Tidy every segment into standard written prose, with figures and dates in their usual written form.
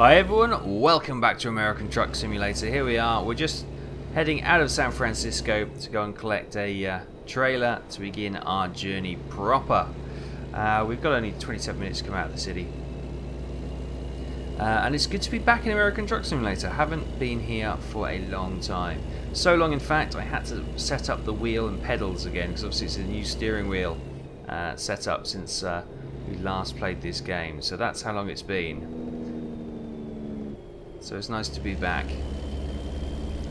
Hi everyone, welcome back to American Truck Simulator. Here we are, we're just heading out of San Francisco to go and collect a trailer to begin our journey proper. We've got only 27 minutes to come out of the city. And it's good to be back in American Truck Simulator. Haven't been here for a long time. So long in fact I had to set up the wheel and pedals again, because obviously it's a new steering wheel set up since we last played this game. So that's how long it's been. So it's nice to be back.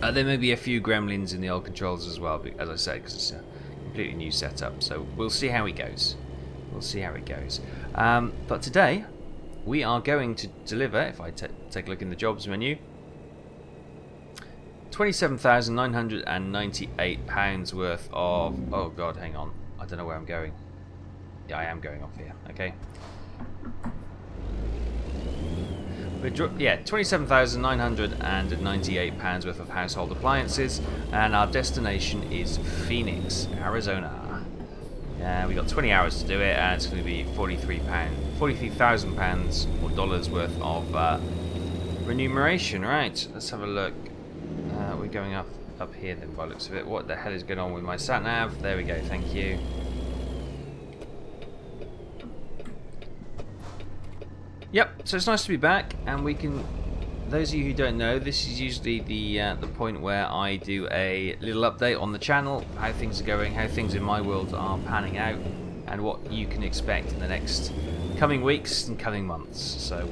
There may be a few gremlins in the old controls as well, as I said, because it's a completely new setup. So we'll see how it goes. We'll see how it goes. But today we are going to deliver, if I take a look in the jobs menu, £27,998 worth of... Oh god, hang on. I don't know where I'm going. Yeah, I am going off here. Okay. Yeah, £27,998 worth of household appliances, and our destination is Phoenix, Arizona. Yeah, we got 20 hours to do it, and it's going to be £43,000 or dollars worth of remuneration. Right, let's have a look. We're going up here then by the looks of it. What the hell is going on with my sat nav? There we go, thank you. Yep, so it's nice to be back, and we can, those of you who don't know, this is usually the point where I do a little update on the channel, how things are going, how things in my world are panning out, and what you can expect in the next coming weeks and coming months. So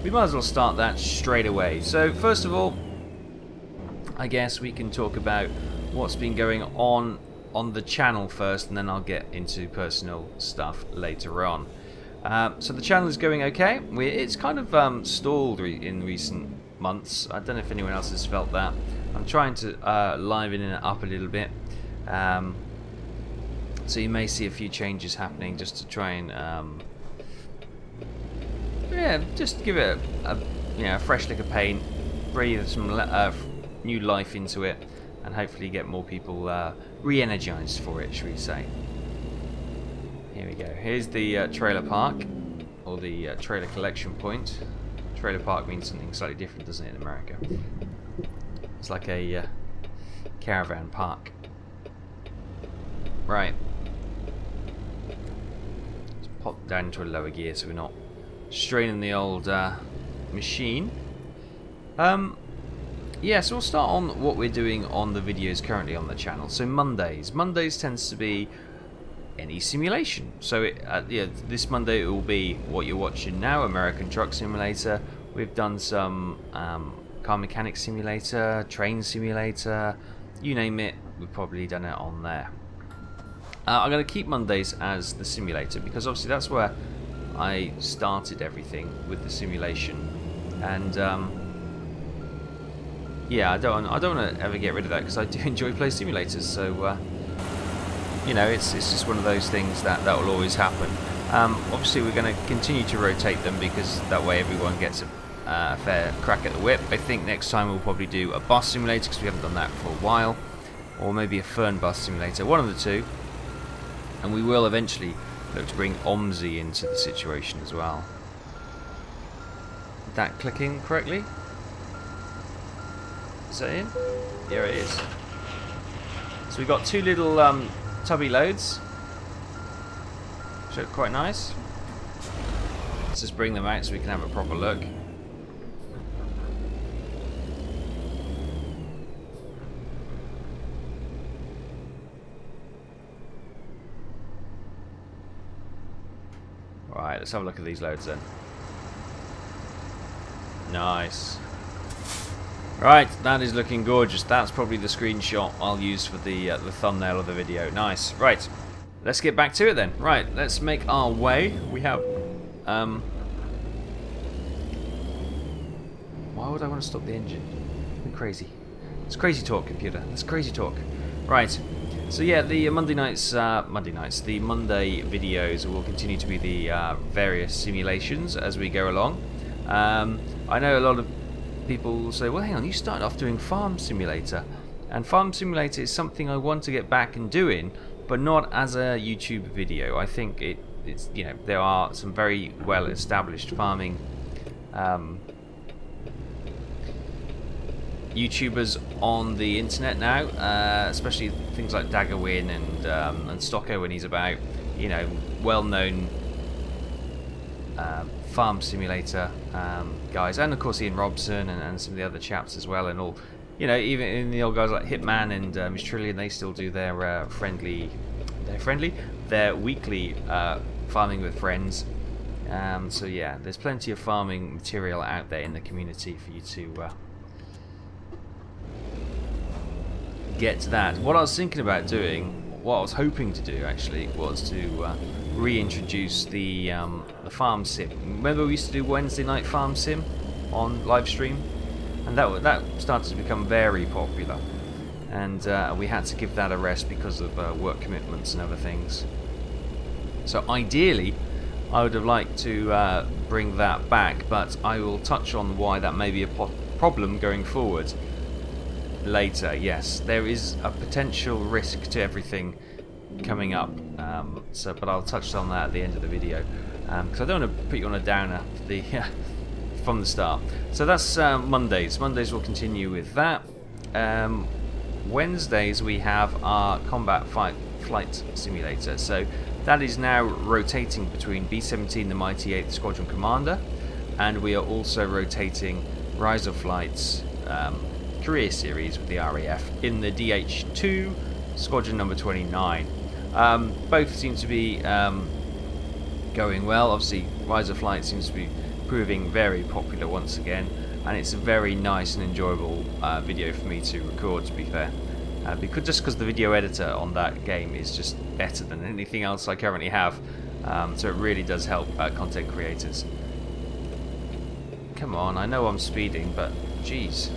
we might as well start that straight away. So first of all, I guess we can talk about what's been going on the channel first, and then I'll get into personal stuff later on. So the channel is going okay. It's kind of stalled in recent months. I don't know if anyone else has felt that. I'm trying to liven it up a little bit. So you may see a few changes happening just to try and yeah, just give it a fresh lick of paint, breathe some new life into it, and hopefully get more people re-energized for it, shall we say. Here we go. Here's the trailer park, or the trailer collection point. Trailer park means something slightly different, doesn't it, in America? It's like a caravan park. Right. Let's pop down into a lower gear so we're not straining the old machine. Yeah, so we'll start on what we're doing on the videos currently on the channel. So Mondays tends to be any simulation. So yeah, this Monday it will be what you're watching now, American Truck Simulator. We've done some car mechanic simulator, train simulator, you name it, we've probably done it on there. I'm going to keep Mondays as the simulator, because obviously that's where I started everything with the simulation, and yeah, I don't want to ever get rid of that, because I do enjoy playing simulators. So you know, it's just one of those things that will always happen. Obviously we're going to continue to rotate them, because that way everyone gets a fair crack at the whip. I think next time we'll probably do a bus simulator, because we haven't done that for a while, or maybe a fern bus simulator, one of the two. And we will eventually look to bring OMSI into the situation as well. Is that clicking correctly? Is that in? There it is. So we've got two little tubby loads, which look quite nice. Let's just bring them out so we can have a proper look. Right, let's have a look at these loads then. Nice. Right, that is looking gorgeous. That's probably the screenshot I'll use for the thumbnail of the video. Nice. Right, let's get back to it then. Right, let's make our way. We have... why would I want to stop the engine? It's crazy. It's crazy talk, computer. It's crazy talk. Right. So yeah, the Monday videos will continue to be the various simulations as we go along. I know a lot of people say, well, hang on, you started off doing Farm Simulator, and Farm Simulator is something I want to get back and doing, but not as a YouTube video. I think it's, you know, there are some very well established farming YouTubers on the internet now, especially things like Daggerwin and Stocko when he's about, you know, well-known farm simulator guys, and of course Ian Robson and some of the other chaps as well, and all, you know, even in the old guys like Hitman and Miss Trillion, they still do their their weekly farming with friends. So yeah, there's plenty of farming material out there in the community for you to get to that. What I was thinking about doing, what I was hoping to do actually, was to reintroduce the farm sim. Remember we used to do Wednesday night farm sim on live stream, and that started to become very popular, and we had to give that a rest because of work commitments and other things. So ideally I would have liked to bring that back, but I will touch on why that may be a problem going forward later. Yes, there is a potential risk to everything coming up, but I'll touch on that at the end of the video, because I don't want to put you on a downer from the start. So that's Mondays. Mondays will continue with that. Wednesdays we have our combat flight simulator. So that is now rotating between B-17, the Mighty 8th Squadron Commander, and we are also rotating Rise of Flight's career series with the RAF in the DH2 Squadron number 29. Both seem to be going well. Obviously Rise of Flight seems to be proving very popular once again, and it's a very nice and enjoyable video for me to record, to be fair, because the video editor on that game is just better than anything else I currently have, so it really does help content creators. Come on, I know I'm speeding, but jeez.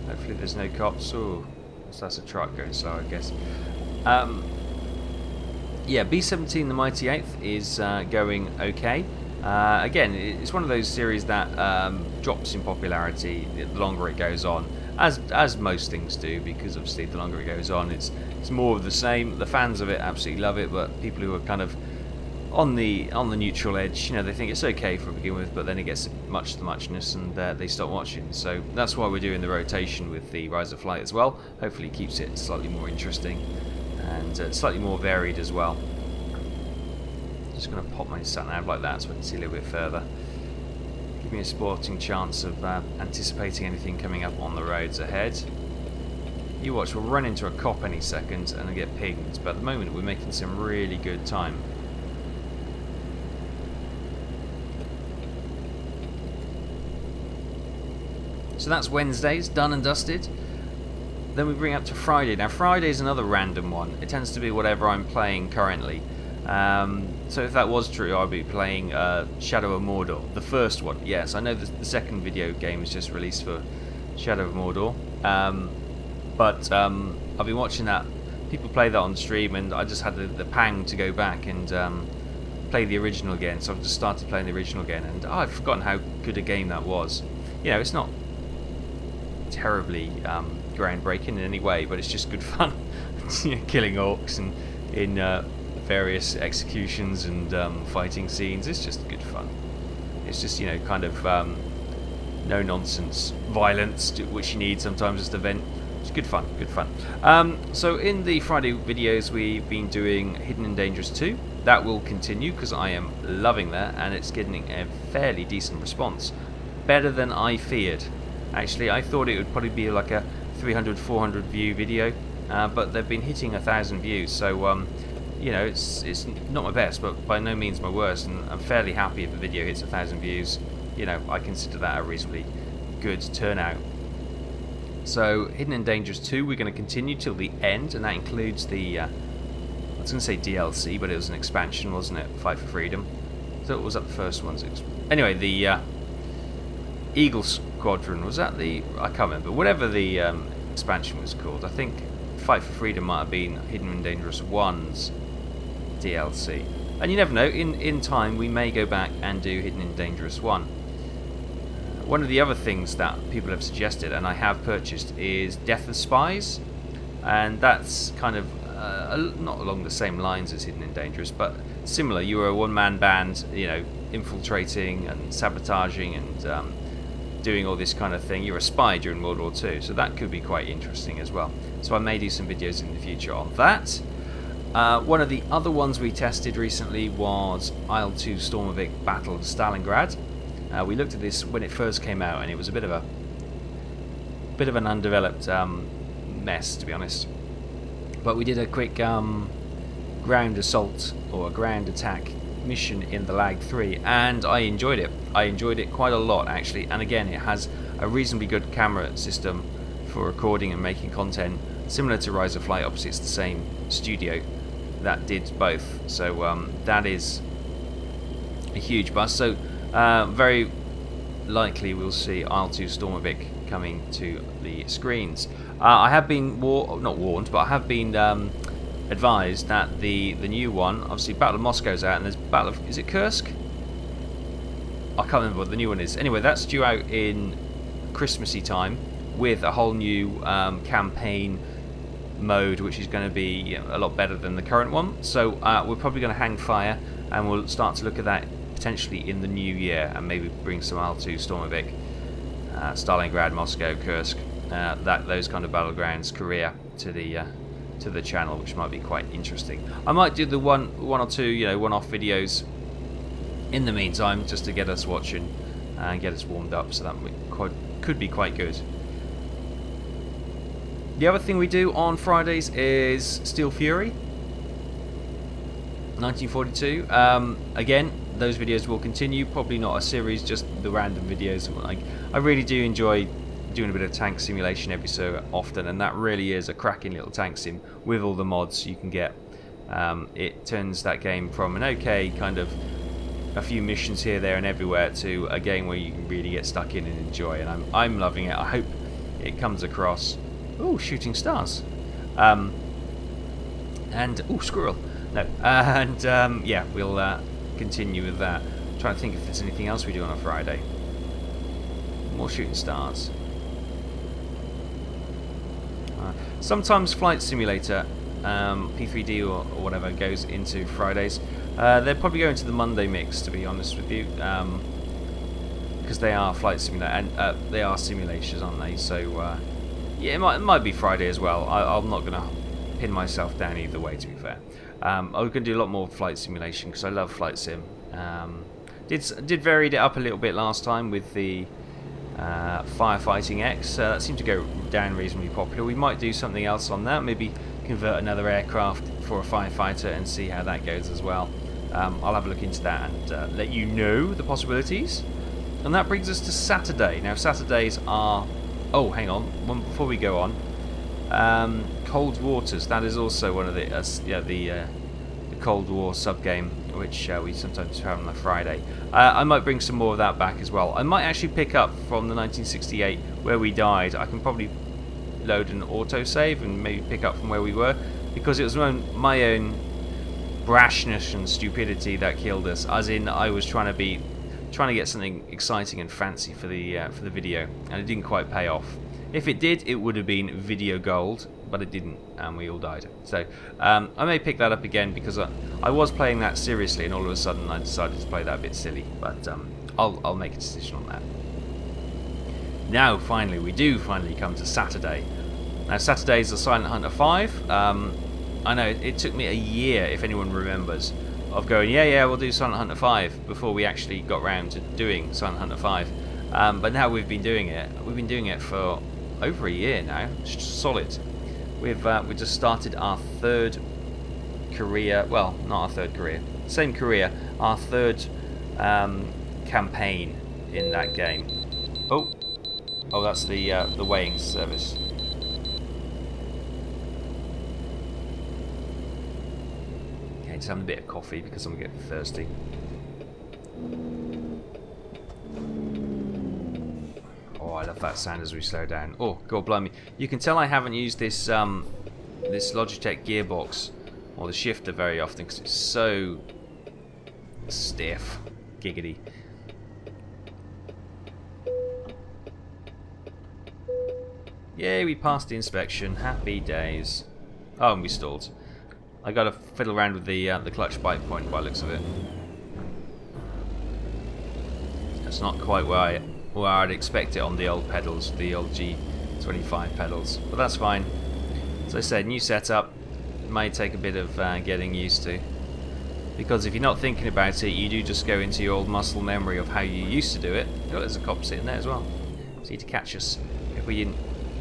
Hopefully there's no cops. Oh, so that's a truck going slow, I guess. Yeah, B-17, the Mighty 8th, is going okay. Again, it's one of those series that drops in popularity the longer it goes on, as most things do, because obviously the longer it goes on, it's more of the same. The fans of it absolutely love it, but people who are kind of on the neutral edge, you know, they think it's okay for begin with, but then it gets much to muchness and they stop watching. So that's why we're doing the rotation with the Rise of Flight as well. Hopefully it keeps it slightly more interesting and slightly more varied as well. Just going to pop my sat nav like that so I can see a little bit further. Give me a sporting chance of anticipating anything coming up on the roads ahead. You watch, we'll run into a cop any second and get pinged, but at the moment we're making some really good time. So that's Wednesdays, done and dusted. Then we bring up to Friday. Now Friday's another random one. It tends to be whatever I'm playing currently. So if that was true, I'd be playing Shadow of Mordor. The first one, yes. I know the second video game is just released for Shadow of Mordor. But I've been watching that. People play that on stream, and I just had the pang to go back and play the original again. So I've just started playing the original again, and I've forgotten how good a game that was. You know, it's not terribly groundbreaking in any way, but it's just good fun. You know, killing orcs and in various executions and fighting scenes. It's just good fun. It's just, you know, kind of no nonsense violence, which you need sometimes just to vent. It's good fun, good fun. So in the Friday videos we've been doing Hidden and Dangerous 2. That will continue because I am loving that, and it's getting a fairly decent response. Better than I feared. Actually, I thought it would probably be like a 300-400 view video, but they've been hitting 1,000 views, so you know, it's not my best, but by no means my worst, and I'm fairly happy if a video hits 1,000 views. You know, I consider that a reasonably good turnout. So Hidden and Dangerous 2 we're going to continue till the end, and that includes the I was going to say DLC, but it was an expansion, wasn't it? Fight for Freedom. So it was that the first one's anyway, the Eagle Squadron, was that the, I can't remember, whatever the expansion was called. I think Fight for Freedom might have been Hidden and Dangerous 1's DLC. And you never know, in time we may go back and do Hidden and Dangerous 1. One of the other things that people have suggested, and I have purchased, is Death of Spies, and that's kind of not along the same lines as Hidden and Dangerous, but similar. You were a one-man band, you know, infiltrating and sabotaging and doing all this kind of thing. You're a spy during World War II, so that could be quite interesting as well. So I may do some videos in the future on that. One of the other ones we tested recently was Isle 2 Stormovik Battle of Stalingrad. We looked at this when it first came out, and it was a bit of an undeveloped mess, to be honest. But we did a quick ground assault or a ground attack mission in the Lag 3, and I enjoyed it. I enjoyed it quite a lot, actually. And again, it has a reasonably good camera system for recording and making content, similar to Rise of Flight. Obviously, it's the same studio that did both, so that is a huge bust. So very likely we'll see Isle 2 Stormovik coming to the screens. I have been not warned, but I have been advised that the new one, obviously Battle of Moscow's out, and there's Battle of, is it Kursk? I can't remember what the new one is. Anyway, that's due out in Christmassy time with a whole new campaign mode, which is going to be a lot better than the current one. So we're probably going to hang fire, and we'll start to look at that potentially in the new year, and maybe bring some Isle 2 Stormovik, Stalingrad, Moscow, Kursk, those kind of battlegrounds, Korea, to the channel, which might be quite interesting. I might do the one or two, one-off videos in the meantime, just to get us watching and get us warmed up. So that could be quite good. The other thing we do on Fridays is Steel Fury 1942. Again, those videos will continue. Probably not a series, just the random videos. I really do enjoy doing a bit of tank simulation every so often, and that really is a cracking little tank sim with all the mods you can get. It turns that game from an okay kind of a few missions here, there and everywhere to a game where you can really get stuck in and enjoy, and I'm loving it. I hope it comes across. Oh, shooting stars. And oh, squirrel. No. And yeah, we'll continue with that. I'm trying to think if there's anything else we do on a Friday. More shooting stars. Sometimes Flight Simulator, P3D or whatever, goes into Fridays. They're probably going to the Monday mix, to be honest with you, because they are Flight Simulator, and they are simulations, aren't they? So yeah, it might be Friday as well. I'm not going to pin myself down either way, to be fair. I'm going to do a lot more flight simulation because I love flight sim. Did varied it up a little bit last time with the Firefighting X. That seemed to go down reasonably popular. We might do something else on that, maybe convert another aircraft for a firefighter and see how that goes as well. I'll have a look into that and let you know the possibilities. And that brings us to Saturday. Now Saturdays are... Oh, hang on. Before we go on, Cold Waters. That is also one of the Cold War sub-game, which we sometimes have on a Friday. I might bring some more of that back as well. I might actually pick up from the 1968 where we died. I can probably load an autosave and maybe pick up from where we were, because it was my own brashness and stupidity that killed us. As in, I was trying to get something exciting and fancy for the video, and it didn't quite pay off. If it did, it would have been video gold, but it didn't, and we all died. So I may pick that up again, because I was playing that seriously, and all of a sudden I decided to play that a bit silly. But I'll make a decision on that. Now, we do finally come to Saturday. Now, Saturday's the Silent Hunter 5. I know it took me a year, if anyone remembers, of going, yeah, we'll do Silent Hunter 5 before we actually got round to doing Silent Hunter 5. But now we've been doing it. We've been doing it for over a year now. Solid. We just started our third career. Well, not our third career. Same career. Our third campaign in that game. Oh, that's the weighing service. Okay, just having a bit of coffee because I'm getting thirsty. Oh, I love that sound as we slow down. Oh, God blimey. You can tell I haven't used this this Logitech gearbox or the shifter very often because it's so stiff. Giggity. Yay, we passed the inspection. Happy days. Oh, and we stalled. I got to fiddle around with the clutch bite point by the looks of it. It's not quite where I'd expect it on the old pedals, the old G25 pedals, but that's fine. As I said, new setup, may take a bit of getting used to, because if you're not thinking about it, you do just go into your old muscle memory of how you used to do it. Oh, there's a cop sitting there as well. See to catch us if we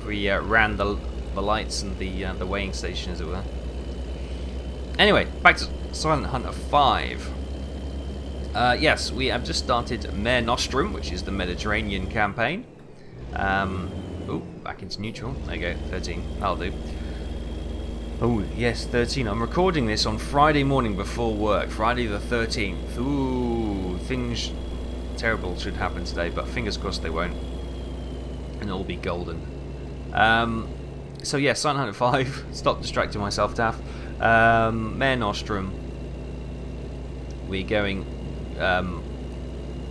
ran the lights and the weighing station, as it were. Anyway, back to Silent Hunter 5. Yes, we have just started Mare Nostrum, which is the Mediterranean campaign. Oh, back into neutral. There you go, 13. That'll do. Oh, yes, 13. I'm recording this on Friday morning before work, Friday the 13th. Ooh, things terrible should happen today, but fingers crossed they won't. And it'll be golden. So, yeah, Silent Hunter 5. Stop distracting myself, Taff. Mare Nostrum. We're going...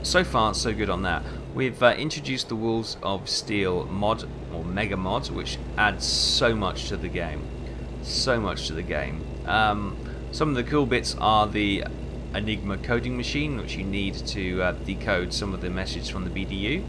so far, so good on that. We've introduced the Wolves of Steel mod, or mega mod, which adds so much to the game. So much to the game. Some of the cool bits are the Enigma coding machine, which you need to decode some of the message from the BDU.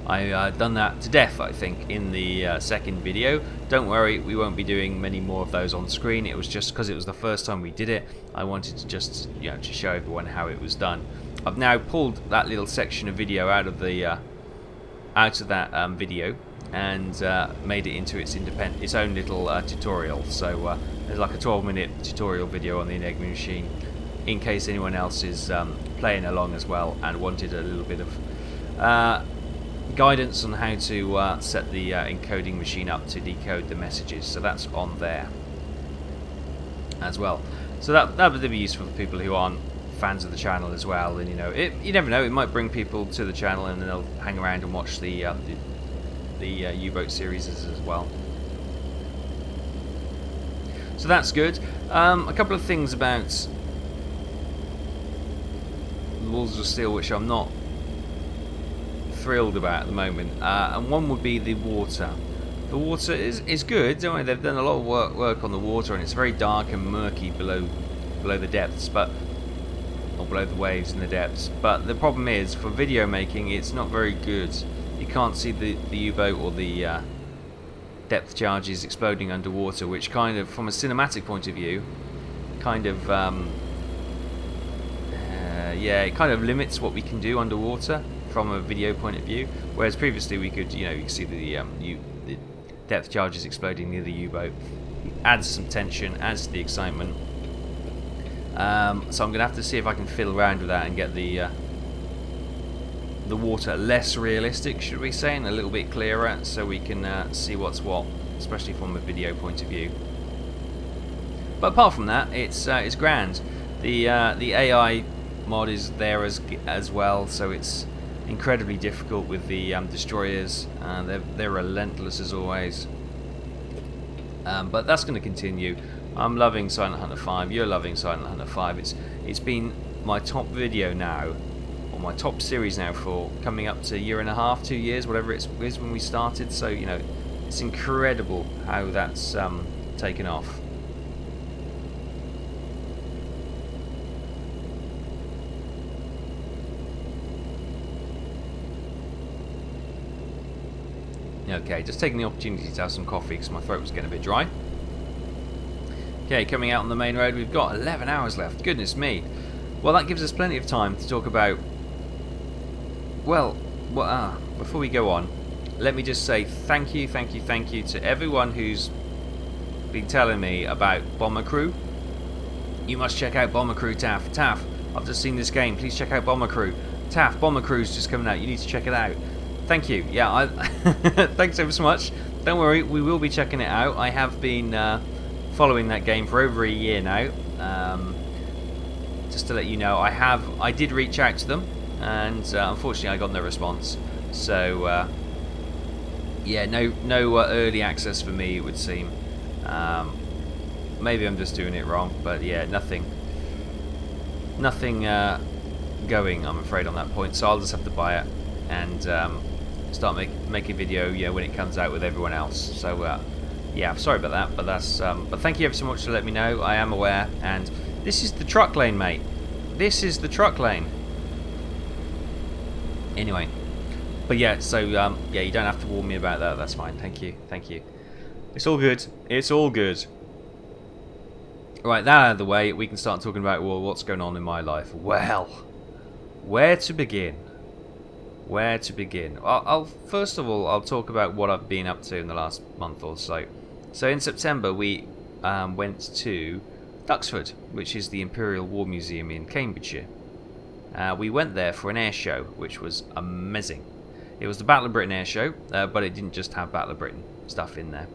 I've done that to death, I think, in the second video. Don't worry, we won't be doing many more of those on screen. It was just because it was the first time we did it. I wanted to just, to show everyone how it was done. I've now pulled that little section of video out of the video and made it into its own little tutorial. So there's like a 12-minute tutorial video on the Enigma machine, in case anyone else is playing along as well and wanted a little bit of guidance on how to set the encoding machine up to decode the messages. So that's on there as well. So that would be useful for people who aren't fans of the channel as well. And you never know, it might bring people to the channel and then they'll hang around and watch the U-boat series as well. So that's good. A couple of things about Wolves of Steel which I'm not thrilled about at the moment, and one would be the water. The water is good, don't worry, they've done a lot of work on the water, and it's very dark and murky below the depths, or below the waves in the depths. But the problem is, for video making, it's not very good. You can't see the U-boat or the depth charges exploding underwater, which kind of, from a cinematic point of view, kind of it kind of limits what we can do underwater from a video point of view. Whereas previously we could, you could see the depth charges exploding near the U-boat. Adds some tension, adds to the excitement. So I'm going to have to see if I can fiddle around with that and get the water less realistic, should we say, and a little bit clearer, so we can see what's what, especially from a video point of view. But apart from that, it's grand. The AI mod is there as well, so it's incredibly difficult with the destroyers. They're relentless as always. But that's going to continue. I'm loving Silent Hunter 5. You're loving Silent Hunter 5. It's been my top video now, or my top series now, for coming up to a year and a half, 2 years, whatever it is when we started. So it's incredible how that's taken off. Okay, just taking the opportunity to have some coffee because my throat was getting a bit dry. Okay, coming out on the main road, we've got 11 hours left. Goodness me. Well, that gives us plenty of time to talk about... Well, before we go on, let me just say thank you to everyone who's been telling me about Bomber Crew. You must check out Bomber Crew, Taff. Taff, I've just seen this game. Please check out Bomber Crew. Taff, Bomber Crew's just coming out. You need to check it out. Thank you. Yeah, thanks ever so much. Don't worry, we will be checking it out. I have been following that game for over a year now. Just to let you know, I did reach out to them, and unfortunately I got no response. So yeah, no early access for me, it would seem. Maybe I'm just doing it wrong, but yeah, nothing going, I'm afraid, on that point. So I'll just have to buy it and start making video, when it comes out with everyone else. So yeah, sorry about that, but that's but thank you ever so much for letting me know. I am aware, and this is the truck lane, mate. This is the truck lane. Anyway, but yeah, so yeah, you don't have to warn me about that. That's fine. Thank you, thank you. It's all good. It's all good. Right, that out of the way, we can start talking about, well, what's going on in my life. Well, where to begin? Where to begin? First of all, I'll talk about what I've been up to in the last month or so. So in September, we went to Duxford, which is the Imperial War Museum in Cambridgeshire. We went there for an air show, which was amazing. It was the Battle of Britain air show, but it didn't just have Battle of Britain stuff in there.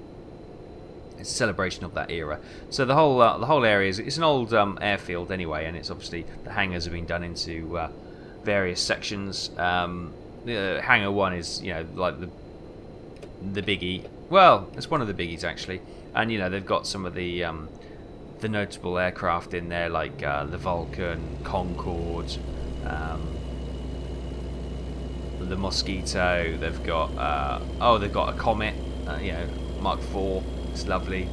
It's a celebration of that era. So the whole area it's an old airfield anyway, and it's obviously the hangars have been done into various sections. Hangar 1 is, you know, like the biggie. Well, it's one of the biggies actually, and you know they've got some of the notable aircraft in there, like the Vulcan, Concorde, the Mosquito. They've got they've got a Comet, you know, Mark IV. It's lovely.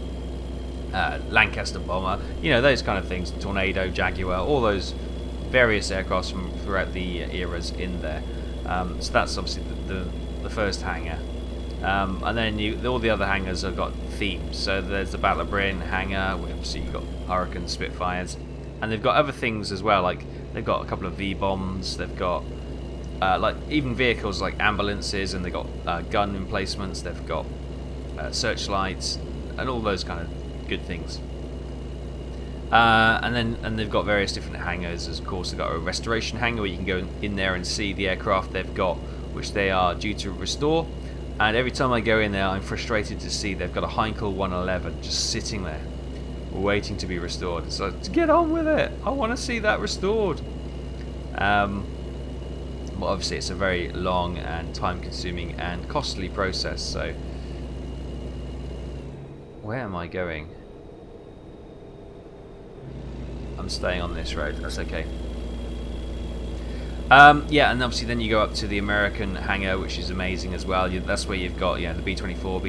Lancaster bomber, you know, those kind of things. Tornado, Jaguar, all those various aircraft from throughout the eras in there. So that's obviously the first hangar. And then all the other hangars have got themes. So there's the Battle of Britain hangar, where obviously you've got Hurricanes, Spitfires, and they've got other things as well. Like they've got a couple of V-bombs. They've got like even vehicles like ambulances, and they've got gun emplacements. They've got searchlights and all those kind of good things. And they've got various different hangars. Of course, they've got a restoration hangar where you can go in there and see the aircraft they've got, which they are due to restore. And every time I go in there, I'm frustrated to see they've got a Heinkel 111 just sitting there, waiting to be restored. So to get on with it, I want to see that restored. Well, obviously, it's a very long and time-consuming and costly process. So, where am I going? I'm staying on this road. That's okay. Yeah, and obviously then you go up to the American hangar, which is amazing as well. That's where you've got, yeah, the B-24,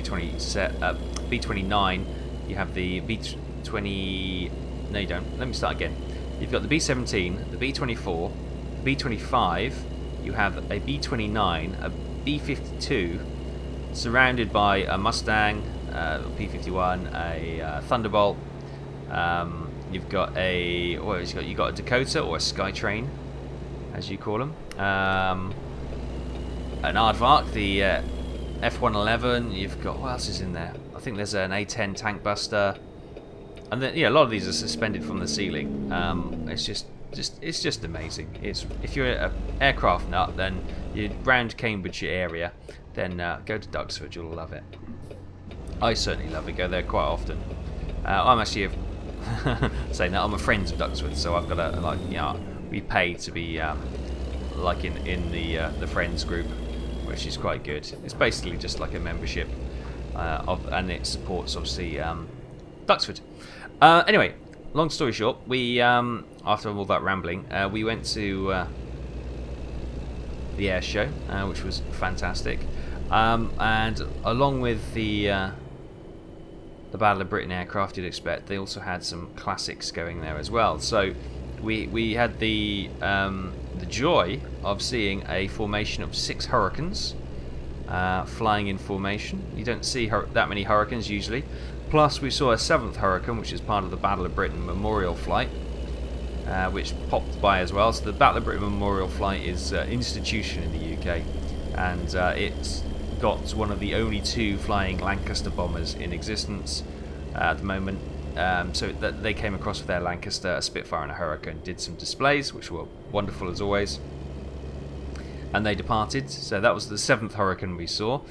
B-29. You have the B-20. No, you don't. Let me start again. You've got the B-17, the B-24, the B-25. You have a B-29, a B-52, surrounded by a Mustang, P-51, a Thunderbolt. You've got a you've got a Dakota or a Skytrain, as you call them. An Aardvark, the F-111. You've got, what else is in there? I think there's an A-10 tank buster, and then yeah, a lot of these are suspended from the ceiling. It's just amazing. If you're an aircraft nut, then you're around Cambridgeshire area, then go to Duxford. You'll love it. I certainly love it. Go there quite often. I'm actually saying that I'm a friend of Duxford, so I've got a, like, you know, we pay to be like in the friends group, which is quite good. It's basically just like a membership and it supports obviously Duxford. Anyway, long story short, we after all that rambling, we went to the air show, which was fantastic, and along with the Battle of Britain aircraft you'd expect, they also had some classics going there as well. So we had the joy of seeing a formation of 6 Hurricanes flying in formation. You don't see that many Hurricanes usually. Plus we saw a 7th Hurricane, which is part of the Battle of Britain Memorial Flight, which popped by as well. So the Battle of Britain Memorial Flight is an institution in the UK, and it's got one of the only 2 flying Lancaster bombers in existence at the moment. So that they came across with their Lancaster, a Spitfire and a Hurricane, did some displays which were wonderful as always, and they departed. So that was the 7th Hurricane we saw.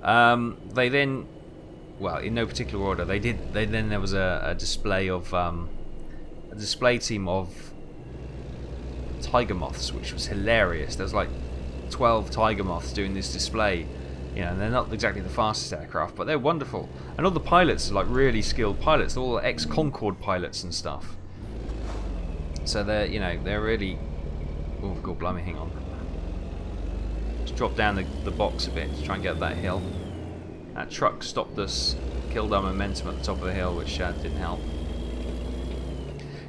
They then, well, in no particular order, then there was a display of a display team of Tiger Moths, which was hilarious. There was like 12 Tiger Moths doing this display. You know, and they're not exactly the fastest aircraft, but they're wonderful. And all the pilots are like really skilled pilots. They're all ex-Concorde pilots and stuff. So they're, you know, they're really... Oh, God blimey, hang on. Just drop down the box a bit to try and get up that hill. That truck stopped us, killed our momentum at the top of the hill, which didn't help.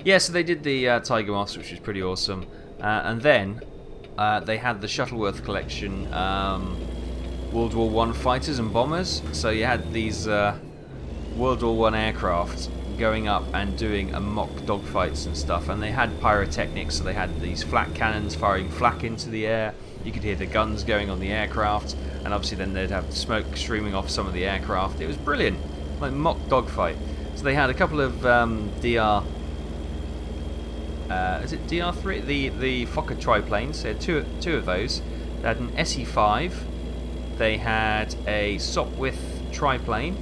Yeah, so they did the Tiger Moths, which was pretty awesome. And then they had the Shuttleworth collection, World War One fighters and bombers. So you had these World War One aircraft going up and doing mock dogfights and stuff, and they had pyrotechnics. So they had these flak cannons firing flak into the air. You could hear the guns going on the aircraft, and obviously then they'd have smoke streaming off some of the aircraft. It was brilliant, like mock dogfight. So they had a couple of DR. Is it DR3? The Fokker triplanes. They had two of those. They had an SE5. They had a Sopwith triplane.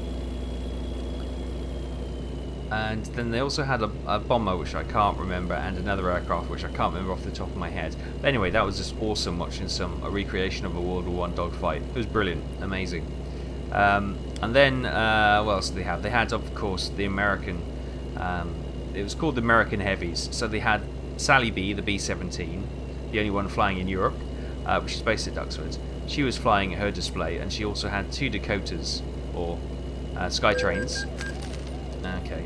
And then they also had a bomber, which I can't remember, and another aircraft, which I can't remember off the top of my head. But anyway, that was just awesome watching a recreation of a World War One dogfight. It was brilliant, amazing. And then, what else did they have? They had, of course, the American. It was called the American Heavies. So they had Sally B, the B-17, the only one flying in Europe, which is based at Duxford. She was flying her display, and she also had 2 Dakotas, or Skytrains. Okay.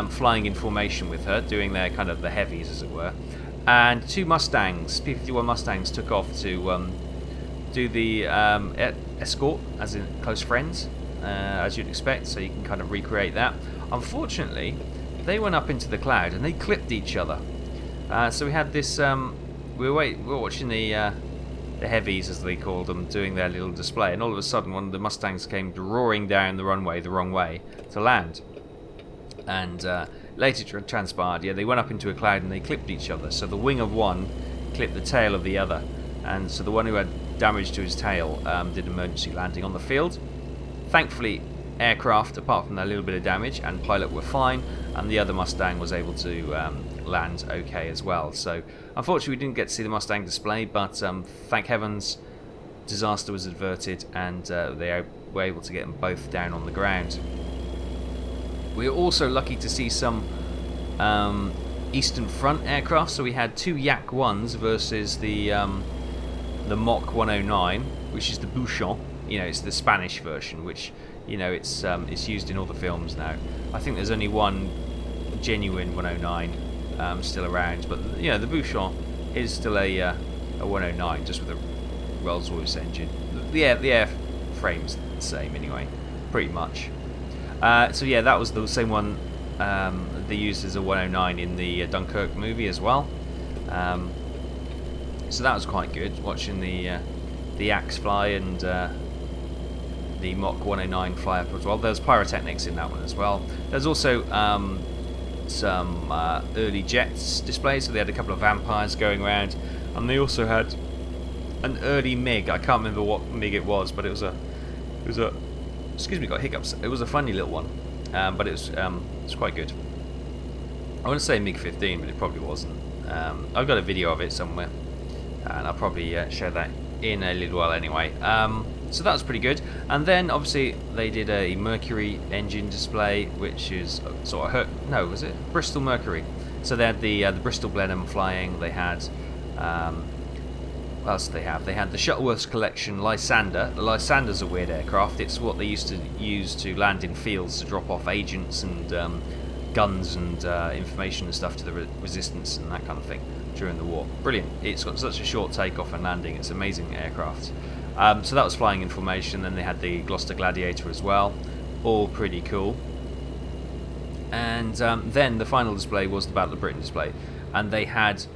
Flying in formation with her, doing their kind of the heavies, as it were. And 2 Mustangs, P-51 Mustangs, took off to do the escort, as in close friends, as you'd expect, so you can kind of recreate that. Unfortunately, they went up into the cloud and they clipped each other. So we had this, we were watching the heavies, as they called them, doing their little display, and all of a sudden one of the Mustangs came roaring down the runway the wrong way to land. And later transpired, yeah, they went up into a cloud and they clipped each other. So the wing of one clipped the tail of the other, and so the one who had damage to his tail did emergency landing on the field. Thankfully, aircraft, apart from that little bit of damage, and pilot were fine, and the other Mustang was able to land okay as well. So unfortunately we didn't get to see the Mustang display, but thank heavens disaster was averted, and they were able to get them both down on the ground. We were also lucky to see some Eastern Front aircraft. So we had 2 Yak 1s versus the Mach 109, which is the Bouchon. You know, it's the Spanish version, which, you know, it's used in all the films now. I think there's only one genuine 109 still around, but you know, the Bouchon is still a 109, just with a Rolls-Royce engine. The airframe's the same anyway, pretty much. So yeah, that was the same one they used as a 109 in the Dunkirk movie as well. So that was quite good, watching the Axe fly and the Mach 109 fly up as well. There's pyrotechnics in that one as well. There's also some early jets displays, so they had a couple of Vampires going around, and they also had an early MiG. I can't remember what MiG it was, but it was a excuse me, got hiccups. It was a funny little one, but it was quite good. I want to say MiG-15, but it probably wasn't. I've got a video of it somewhere, and I'll probably share that in a little while anyway. So that was pretty good. And then obviously they did a Mercury engine display, which is sort of was it Bristol Mercury? So they had the Bristol Blenheim flying. They had what else did they have? They had the Shuttleworth collection Lysander. The Lysander's a weird aircraft. It's what they used to use to land in fields to drop off agents and guns and information and stuff to the resistance and that kind of thing during the war. Brilliant. It's got such a short takeoff and landing. It's an amazing aircraft. So that was flying in formation. Then they had the Gloucester Gladiator as well. All pretty cool. And then the final display was the Battle of Britain display. And they had,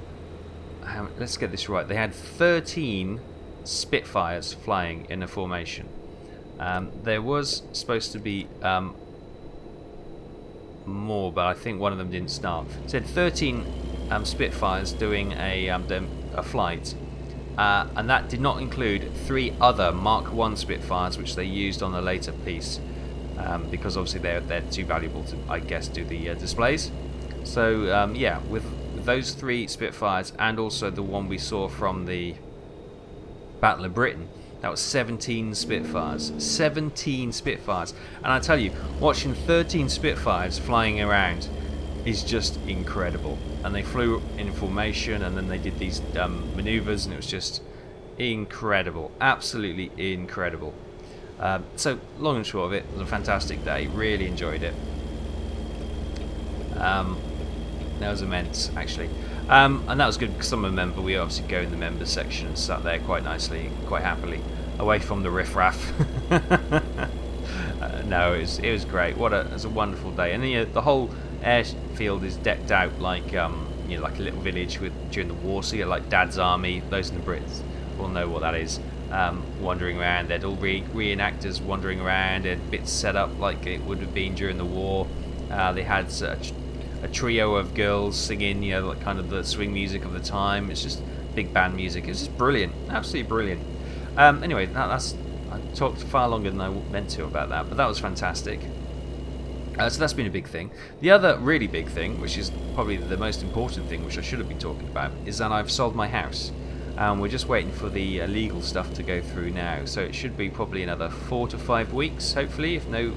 let's get this right, they had 13 Spitfires flying in a formation. There was supposed to be more, but I think one of them didn't start. So they had 13 Spitfires doing a flight. And that did not include 3 other Mark 1 Spitfires, which they used on a later piece, because obviously they're too valuable to, I guess, do the displays. So yeah, with those 3 Spitfires and also the one we saw from the Battle of Britain, that was 17 Spitfires. 17 Spitfires. And I tell you, watching 13 Spitfires flying around is just incredible. And they flew in formation, and then they did these maneuvers, and it was just incredible, absolutely incredible. So long and short of it, was a fantastic day. Really enjoyed it. That was immense, actually. And that was good because I'm a member. We obviously go in the members section and sat there quite nicely, quite happily, away from the riffraff. No, it was great. It was a wonderful day, and the whole airfield is decked out like like a little village during the war. So you get like Dad's Army. Those in the Brits will know what that is. Wandering around, they'd all reenactors wandering around, and bits set up like it would have been during the war. They had a trio of girls singing, like kind of the swing music of the time. It's just big band music. It's just brilliant, absolutely brilliant. Anyway, I talked far longer than I meant to about that, but that was fantastic. So that's been a big thing. The other really big thing, which is probably the most important thing, which I should have been talking about, is that I've sold my house. We're just waiting for the legal stuff to go through now, so it should be probably another 4 to 5 weeks, hopefully, if no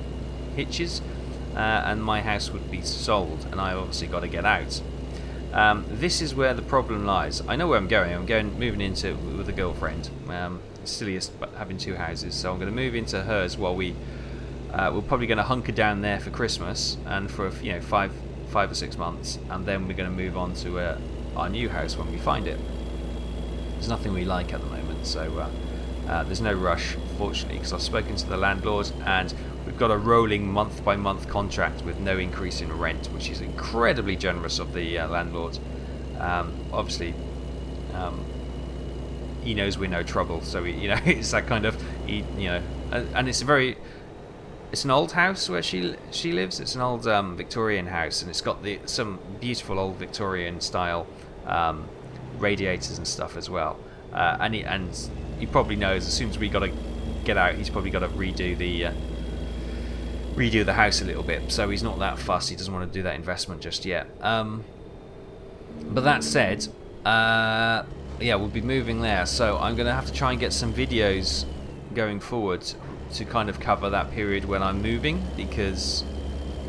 hitches, and my house would be sold, and I've obviously got to get out. This is where the problem lies. I know where I'm going. Moving into with a girlfriend. Silliest, but having 2 houses, so I'm going to move into hers while we're probably going to hunker down there for Christmas and for 5 or 6 months, and then we're going to move on to our new house when we find it. There's nothing we like at the moment, so there's no rush, fortunately, because I've spoken to the landlord and we've got a rolling month-by-month contract with no increase in rent, which is incredibly generous of the landlord. Obviously, he knows we're no trouble, so it's that kind of and it's an old house where she lives. It's an old Victorian house, and it's got some beautiful old Victorian style radiators and stuff as well. And he probably knows as soon as we got to get out, he's probably got to redo the house a little bit. So he's not that fussed. He doesn't want to do that investment just yet. But that said, yeah, we'll be moving there. So I'm going to have to try and get some videos going forward to kind of cover that period when I'm moving, because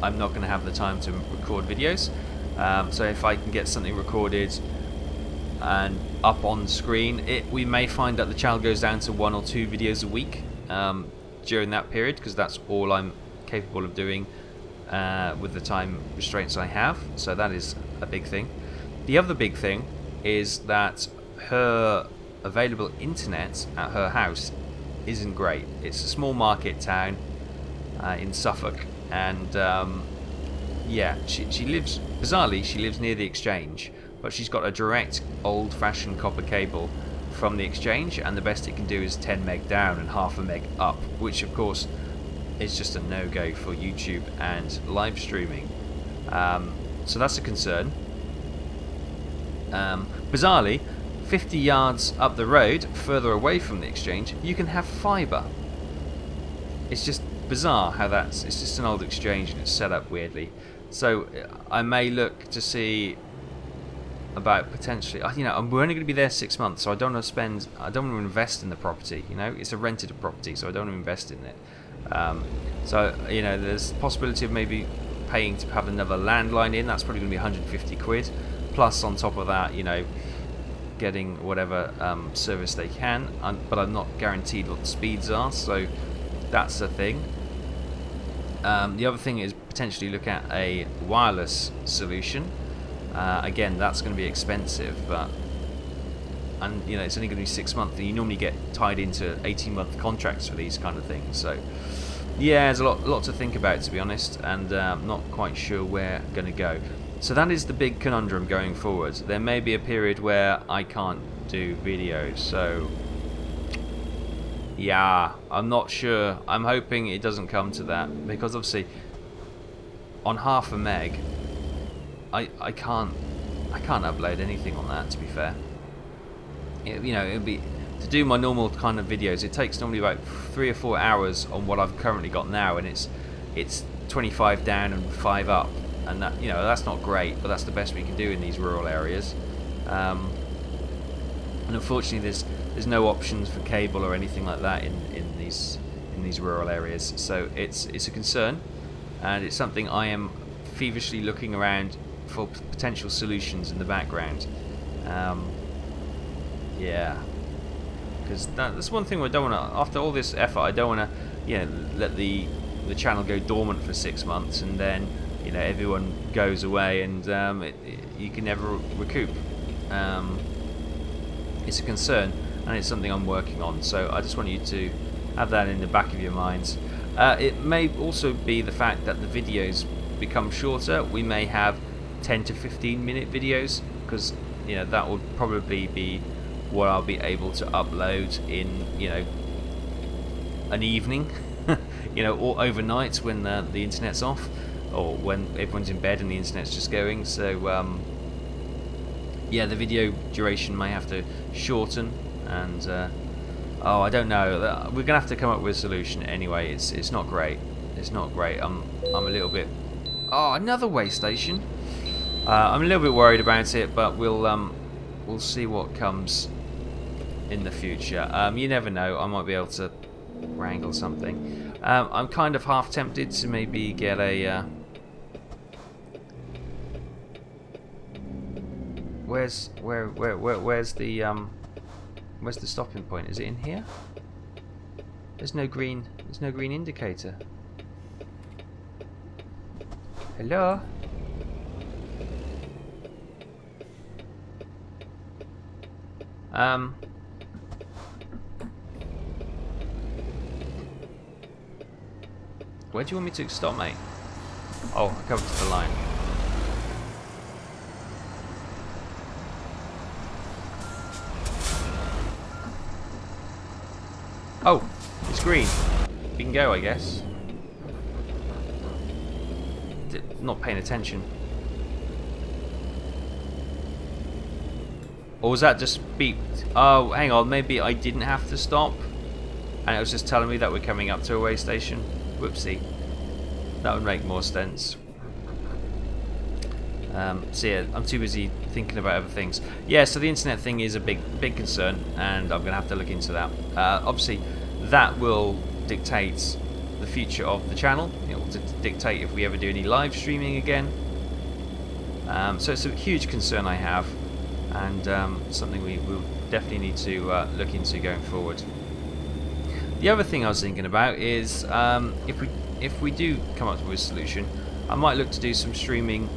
I'm not going to have the time to record videos. So if I can get something recorded and up on screen, we may find that the channel goes down to 1 or 2 videos a week during that period, because that's all I'm capable of doing with the time restraints I have. So that is a big thing. The other big thing is that her available internet at her house isn't great. It's a small market town in Suffolk, and yeah, she lives, bizarrely, she lives near the Exchange, but she's got a direct old-fashioned copper cable from the Exchange, and the best it can do is 10 meg down and half a meg up, which of course is just a no-go for YouTube and live streaming. So that's a concern. Bizarrely, 50 yards up the road, further away from the Exchange, you can have fibre. It's just bizarre how it's just an old Exchange and it's set up weirdly. So I may look to see about potentially, we're only going to be there 6 months, so I don't want to invest in the property. It's a rented property, so I don't want to invest in it. So there's the possibility of maybe paying to have another landline in. That's probably going to be 150 quid, plus on top of that, getting whatever service they can, but I'm not guaranteed what the speeds are, so that's the thing. The other thing is potentially look at a wireless solution. Again, that's going to be expensive, but it's only going to be 6 months, and you normally get tied into 18-month contracts for these kind of things. So yeah, there's a lot to think about, to be honest, and I'm not quite sure where I'm going to go. So that is the big conundrum going forward. There may be a period where I can't do videos, so yeah, I'm not sure. I'm hoping it doesn't come to that, because obviously on half a meg I can't upload anything on that, to be fair. It'd be, to do my normal kind of videos, it takes normally about 3 or 4 hours on what I've currently got now, and it's 25 down and 5 up, and that that's not great, but that's the best we can do in these rural areas. And unfortunately there's no options for cable or anything like that in these rural areas, so it's a concern, and it's something I am feverishly looking around for potential solutions in the background. Yeah, because that's one thing I don't want to, after all this effort, I don't want to let the channel go dormant for 6 months, and then everyone goes away, and you can never recoup. it's a concern, and it's something I'm working on. So I just want you to have that in the back of your minds. It may also be the fact that the videos become shorter. We may have 10 to 15 minute videos, because you know that would probably be what I'll be able to upload in, you know, an evening, you know, or overnight when the internet's off, or when everyone's in bed and the internet's just going. So yeah, the video duration may have to shorten, and oh, I don't know. We're gonna have to come up with a solution anyway. It's not great. It's not great. I'm a little bit. Oh, another way station. I'm a little bit worried about it, but we'll see what comes in the future. You never know. I might be able to wrangle something. I'm kind of half tempted to maybe get a. Where's the stopping point? Is it in here? There's no green indicator. Hello? Where do you want me to stop, mate? Oh, I come to the line. Oh, it's green. We can go, I guess. Not paying attention. Or was that just beeped? Oh, hang on, maybe I didn't have to stop, and it was just telling me that we're coming up to a way station. Whoopsie. That would make more sense. So yeah, I'm too busy thinking about other things. Yeah, so the internet thing is a big concern, and I'm going to have to look into that. Obviously, that will dictate the future of the channel. It will dictate if we ever do any live streaming again. So it's a huge concern I have, and something we will definitely need to look into going forward. The other thing I was thinking about is if we do come up with a solution, I might look to do some streaming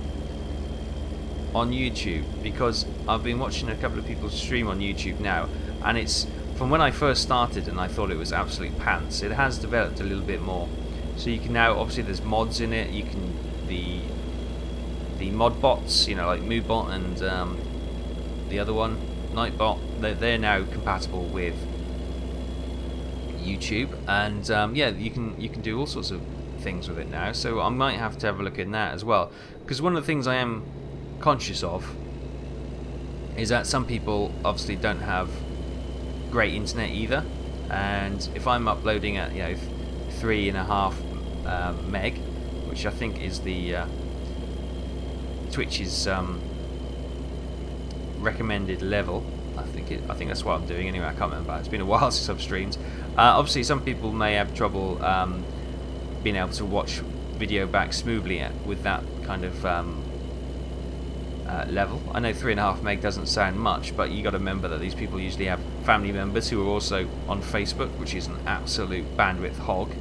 on YouTube, because I've been watching a couple of people stream on YouTube now, and it's from when I first started and I thought it was absolute pants. It has developed a little bit more, so you can now, obviously there's mods in it, you can the mod bots, you know, like Moobot and the other one, Nightbot, they're now compatible with YouTube, and yeah, you can do all sorts of things with it now. So I might have to have a look at that as well, because one of the things I am conscious of is that some people obviously don't have great internet either, and if I'm uploading at, you know, 3.5 meg, which I think is the Twitch's recommended level, I think that's what I'm doing anyway. I can't remember. It's been a while since I've streamed. Obviously, some people may have trouble being able to watch video back smoothly with that kind of level. I know 3.5 meg doesn't sound much, but you got to remember that these people usually have family members who are also on Facebook, which is an absolute bandwidth hog.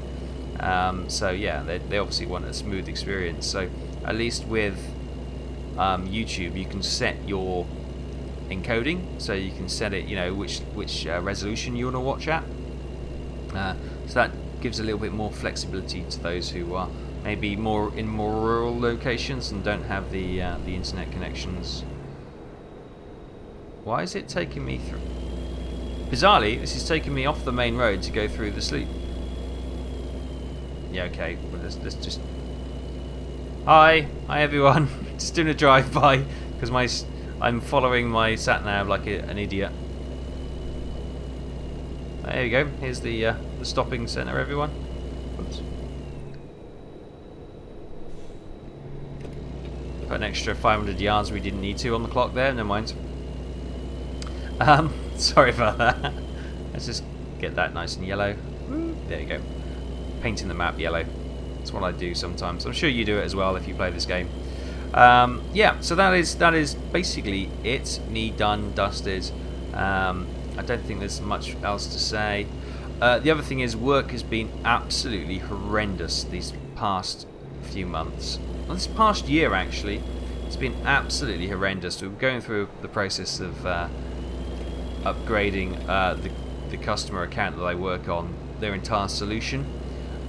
So yeah, they obviously want a smooth experience. So at least with YouTube, you can set your encoding, so you can set it, you know, which resolution you want to watch at. So that gives a little bit more flexibility to those who are maybe in more rural locations and don't have the internet connections. Why is it taking me through? Bizarrely, this is taking me off the main road to go through the sleep. Yeah, okay. Well, let's just. Hi everyone. Just doing a drive-by because I'm following my sat nav like an idiot. There you go. Here's the stopping centre, everyone. Oops. Put an extra 500 yards we didn't need to on the clock there. Never mind. Sorry about that. Let's just get that nice and yellow. There you go. Painting the map yellow. That's what I do sometimes. I'm sure you do it as well if you play this game. Yeah, so that is basically it. Me done, dusted. I don't think there's much else to say. The other thing is, work has been absolutely horrendous these past few months. Well, this past year actually. It's been absolutely horrendous. We're going through the process of upgrading the customer account that I work on, their entire solution,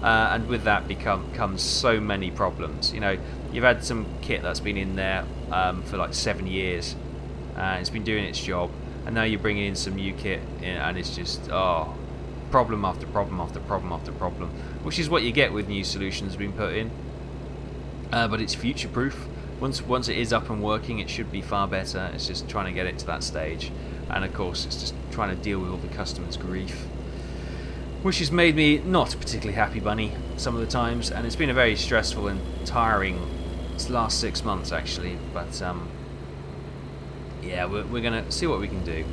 and with that comes so many problems. You know, you've had some kit that's been in there for like 7 years, and it's been doing its job, and now you're bringing in some new kit, and it's just problem after problem after problem after problem, which is what you get with new solutions being put in. But it's future proof. Once it is up and working, it should be far better. It's just trying to get it to that stage, and of course it's just trying to deal with all the customers' grief, which has made me not a particularly happy bunny some of the times, and it's been a very stressful and tiring last 6 months actually. But yeah, we're gonna see what we can do.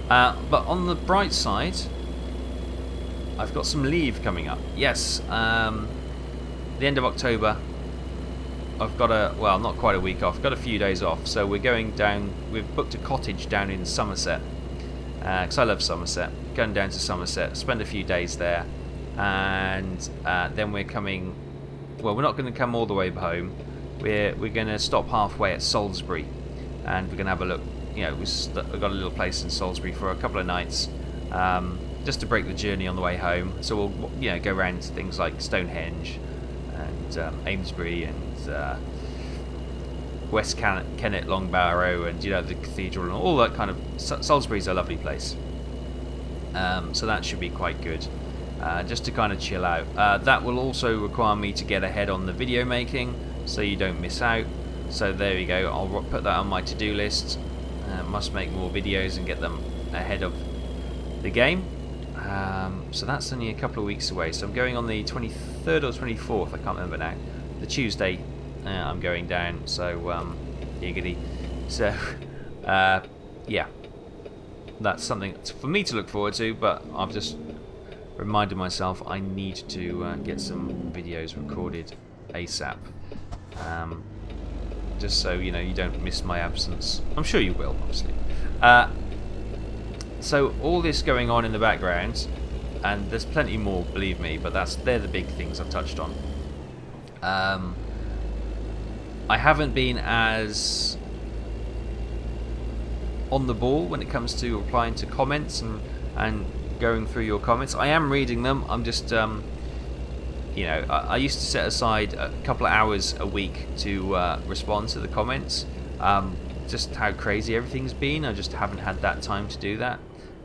But on the bright side, I've got some leave coming up. Yes, the end of October. I've got well, not quite a week off. I've got a few days off, so we're going down. We've booked a cottage down in Somerset, because I love Somerset. Going down to Somerset, spend a few days there, and then we're coming. Well, we're not going to come all the way home. We're going to stop halfway at Salisbury, and we're going to have a look. You know, we've got a little place in Salisbury for a couple of nights, just to break the journey on the way home. So we'll go around to things like Stonehenge and Amesbury and West Kennet, Longbarrow, and the cathedral and all that kind of. Salisbury's a lovely place, so that should be quite good, just to kind of chill out. That will also require me to get ahead on the video making, so you don't miss out. So there we go. I'll put that on my to-do list. Must make more videos and get them ahead of the game. So that's only a couple of weeks away. So I'm going on the 23rd or 24th. I can't remember now. The Tuesday. I'm going down, so giggity. So yeah, that's something for me to look forward to, but I've just reminded myself I need to get some videos recorded ASAP, just so you don't miss my absence. I'm sure you will, obviously. So all this going on in the background, and there's plenty more, believe me, but they're the big things I've touched on. I haven't been as on the ball when it comes to replying to comments and going through your comments. I am reading them. I'm just, I used to set aside a couple of hours a week to respond to the comments. Just how crazy everything's been, I just haven't had that time to do that,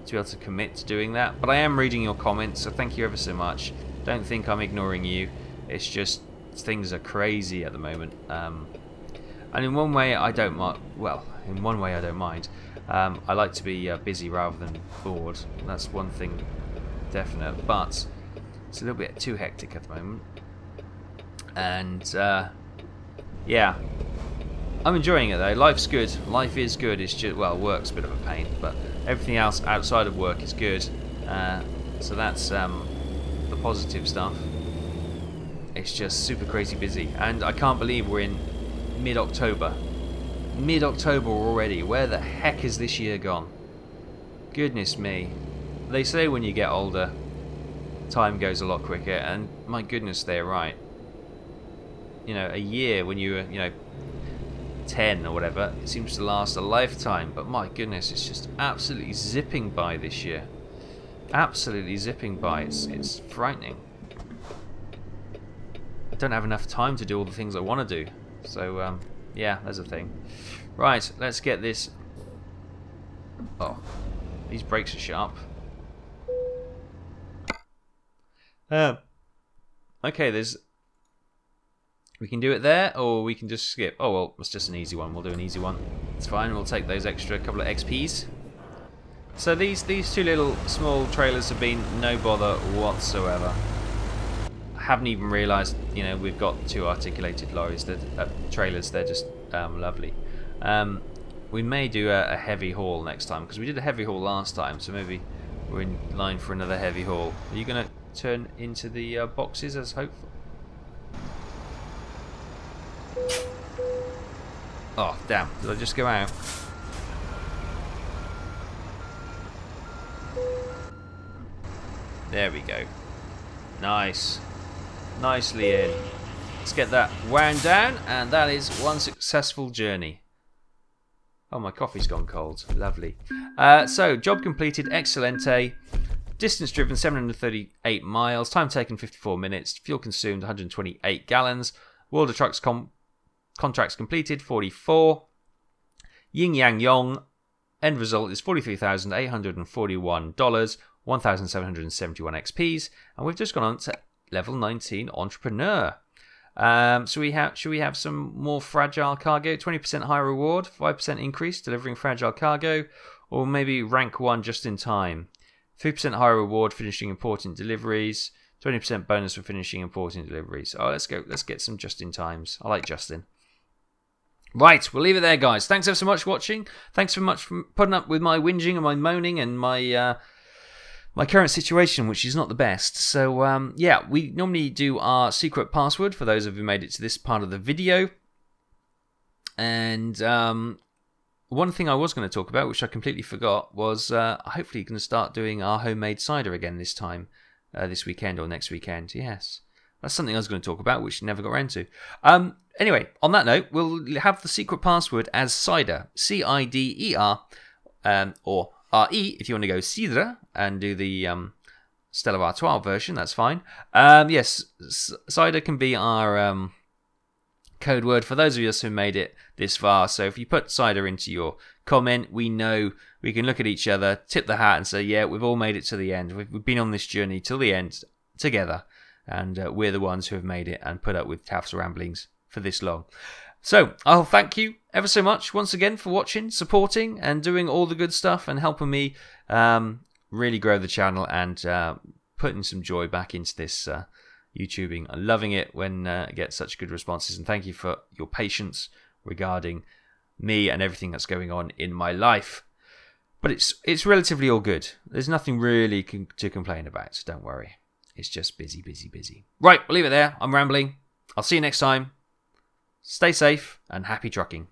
to be able to commit to doing that. But I am reading your comments, so thank you ever so much. Don't think I'm ignoring you. It's just things are crazy at the moment, and in one way I don't mind. Well, in one way I don't mind. I like to be busy rather than bored. That's one thing definite, but it's a little bit too hectic at the moment. And yeah, I'm enjoying it though. Life's good. Life is good. It's just, well, work's a bit of a pain, but everything else outside of work is good. So that's the positive stuff. It's just super crazy busy, and I can't believe we're in mid-October. Mid-October already. Where the heck is this year gone? Goodness me. They say when you get older, time goes a lot quicker, and my goodness, they're right. A year when you were, 10 or whatever, it seems to last a lifetime, but my goodness, it's just absolutely zipping by this year. Absolutely zipping by. It's frightening. I don't have enough time to do all the things I want to do. So, yeah, there's a thing. Right, let's get this. Oh, these brakes are sharp. Okay, we can do it there, or we can just skip. Oh, well, it's just an easy one. We'll do an easy one. It's fine. We'll take those extra couple of XPs. So these two little small trailers have been no bother whatsoever. I haven't even realised, we've got two articulated lorries, trailers. They're just lovely. We may do a heavy haul next time, because we did a heavy haul last time, so maybe we're in line for another heavy haul. Are you going to turn into the boxes as hopeful? Oh, damn. Did I just go out? There we go. Nice. Nicely in. Let's get that wound down, and that is one successful journey. Oh, my coffee's gone cold. Lovely. So, job completed, excelente. Distance driven 738 miles. Time taken 54 minutes. Fuel consumed 128 gallons. World of Trucks contracts completed 44. Yin Yang Yong. End result is $43,841, 1,771 XPs, and we've just gone on to level 19 entrepreneur. So should we have some more fragile cargo? 20% higher reward, 5% increase delivering fragile cargo, or maybe rank 1 just in time. 3% higher reward finishing important deliveries, 20% bonus for finishing important deliveries. Oh, let's go. Let's get some just in times. I like Justin. Right, we'll leave it there, guys. Thanks ever so much for watching. Thanks so much for putting up with my whinging and my moaning and my my current situation, which is not the best. So, yeah, we normally do our secret password for those of you who made it to this part of the video. And one thing I was going to talk about, which I completely forgot, was hopefully going to start doing our homemade cider again this time, this weekend or next weekend. Yes. That's something I was going to talk about, which never got around to. Anyway, on that note, we'll have the secret password as cider, C-I-D-E-R, or R-E if you want to go cidre and do the Stella Artois version, that's fine. Yes, cider can be our code word for those of us who made it this far. So if you put cider into your comment, we know we can look at each other, tip the hat and say, yeah, we've all made it to the end. We've been on this journey till the end together. And we're the ones who have made it and put up with Taff's ramblings for this long. So, I'll thank you ever so much once again for watching, supporting, and doing all the good stuff and helping me really grow the channel and putting some joy back into this YouTubing. I'm loving it when I get such good responses, and thank you for your patience regarding me and everything that's going on in my life. But it's relatively all good. There's nothing really to complain about, so don't worry. It's just busy, busy, busy. Right, we'll leave it there. I'm rambling. I'll see you next time. Stay safe and happy trucking.